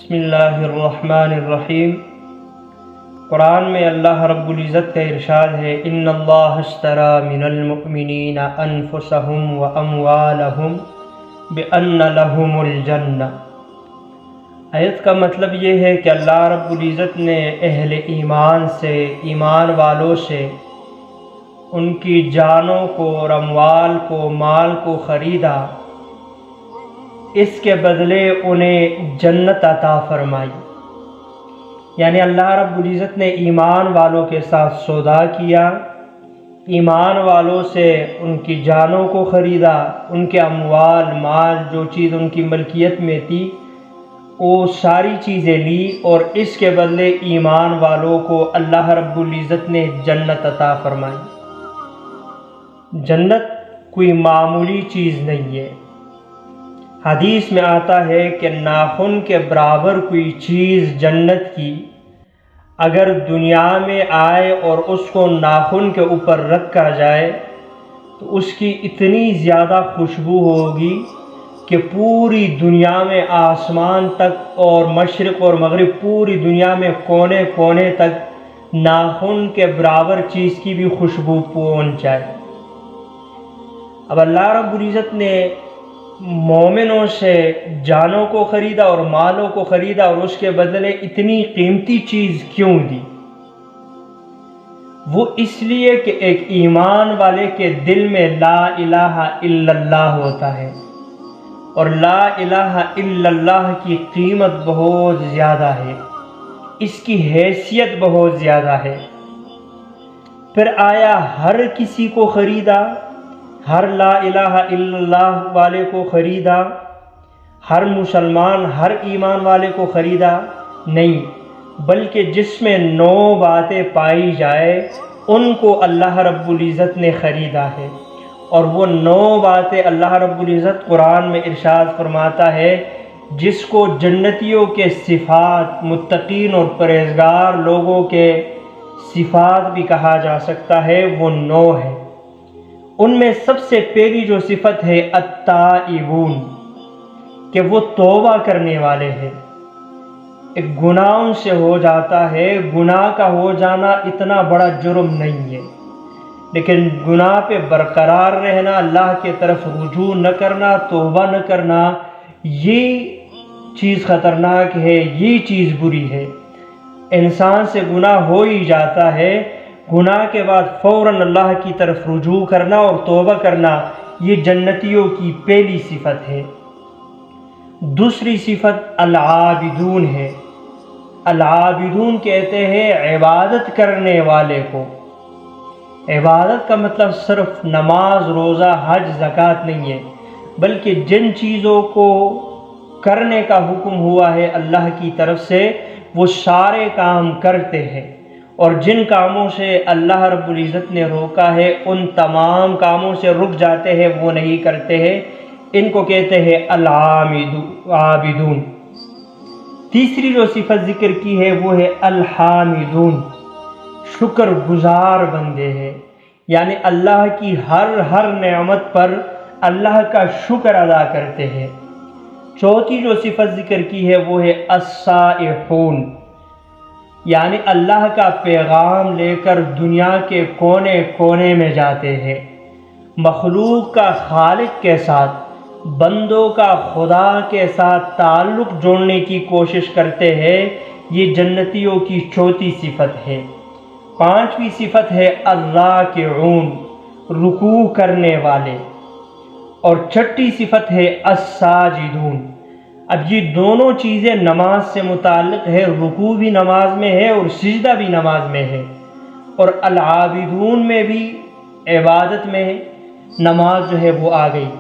بسم اللہ الرحمن الرحیم۔ قرآن میں اللہ رب العزت کا ارشاد ہے، ان اللہ اشتری من المؤمنین انفسهم واموالهم بان لهم الجنہ۔ آیت کا مطلب یہ ہے کہ اللہ رب العزت نے اہل ایمان سے، ایمان والوں سے ان کی جانوں کو اور اموال کو، مال کو خریدا، اس کے بدلے انہیں جنت عطا فرمائی۔ یعنی اللہ رب العزت نے ایمان والوں کے ساتھ سودا کیا، ایمان والوں سے ان کی جانوں کو خریدا، ان کے اموال، مال، جو چیز ان کی ملکیت میں تھی وہ ساری چیزیں لی، اور اس کے بدلے ایمان والوں کو اللہ رب العزت نے جنت عطا فرمائی۔ جنت کوئی معمولی چیز نہیں ہے۔ حدیث میں آتا ہے کہ ناخن کے برابر کوئی چیز جنت کی اگر دنیا میں آئے اور اس کو ناخن کے اوپر رکھا جائے تو اس کی اتنی زیادہ خوشبو ہوگی کہ پوری دنیا میں آسمان تک اور مشرق اور مغرب پوری دنیا میں کونے کونے تک ناخن کے برابر چیز کی بھی خوشبو پہنچ جائے۔ اب اللہ رب العزت نے مومنوں سے جانوں کو خریدا اور مالوں کو خریدا، اور اس کے بدلے اتنی قیمتی چیز کیوں دی؟ وہ اس لیے کہ ایک ایمان والے کے دل میں لا الہ الا اللہ ہوتا ہے، اور لا الہ الا اللہ کی قیمت بہت زیادہ ہے، اس کی حیثیت بہت زیادہ ہے۔ پھر آیا ہر کسی کو خریدا؟ ہر لا الہ الا اللہ والے کو خریدا؟ ہر مسلمان، ہر ایمان والے کو خریدا؟ نہیں، بلکہ جس میں 9 باتیں پائی جائے ان کو اللہ رب العزت نے خریدا ہے۔ اور وہ 9 باتیں اللہ رب العزت قرآن میں ارشاد فرماتا ہے، جس کو جنتیوں کے صفات، متقین اور پرہیزگار لوگوں کے صفات بھی کہا جا سکتا ہے، وہ 9 ہے۔ ان میں سب سے پہلی جو صفت ہے التائبون، کہ وہ توبہ کرنے والے ہیں۔ ایک گناہوں سے ہو جاتا ہے، گناہ کا ہو جانا اتنا بڑا جرم نہیں ہے، لیکن گناہ پہ برقرار رہنا، اللہ کے طرف رجوع نہ کرنا، توبہ نہ کرنا، یہ چیز خطرناک ہے، یہ چیز بری ہے۔ انسان سے گناہ ہو ہی جاتا ہے، گناہ کے بعد فوراً اللہ کی طرف رجوع کرنا اور توبہ کرنا، یہ جنتیوں کی پہلی صفت ہے۔ دوسری صفت العابدون ہے۔ العابدون کہتے ہیں عبادت کرنے والے کو۔ عبادت کا مطلب صرف نماز، روزہ، حج، زکوٰۃ نہیں ہے، بلکہ جن چیزوں کو کرنے کا حکم ہوا ہے اللہ کی طرف سے وہ سارے کام کرتے ہیں، اور جن کاموں سے اللہ رب العزت نے روکا ہے ان تمام کاموں سے رک جاتے ہیں، وہ نہیں کرتے ہیں۔ ان کو کہتے ہیں العابدون۔ تیسری جو صفت ذکر کی ہے وہ ہے الحامدون، شکر گزار بندے ہیں، یعنی اللہ کی ہر نعمت پر اللہ کا شکر ادا کرتے ہیں۔ چوتھی جو صفت ذکر کی ہے وہ ہے السائحون، یعنی اللہ کا پیغام لے کر دنیا کے کونے کونے میں جاتے ہیں، مخلوق کا خالق کے ساتھ، بندوں کا خدا کے ساتھ تعلق جوڑنے کی کوشش کرتے ہیں۔ یہ جنتیوں کی چوتھی صفت ہے۔ پانچویں صفت ہے الراکعون، رکوع کرنے والے، اور چھٹی صفت ہے الساجدون۔ اب یہ دونوں چیزیں نماز سے متعلق ہے، رکوع بھی نماز میں ہے اور سجدہ بھی نماز میں ہے، اور العابدون میں بھی عبادت میں نماز جو ہے وہ آ گئی۔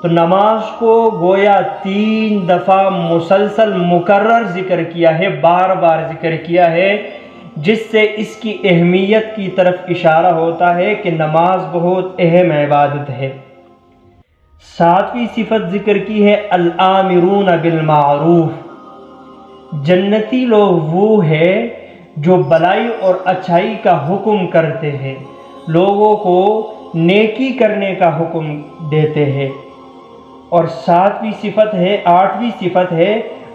تو نماز کو گویا 3 دفعہ مسلسل مکرر ذکر کیا ہے، بار بار ذکر کیا ہے، جس سے اس کی اہمیت کی طرف اشارہ ہوتا ہے کہ نماز بہت اہم عبادت ہے۔ 7ویں صفت ذکر کی ہے الآمرون بالمعروف، جنتی لوگ وہ ہے جو بلائی اور اچھائی کا حکم کرتے ہیں، لوگوں کو نیکی کرنے کا حکم دیتے ہیں۔ اور 8ویں صفت ہے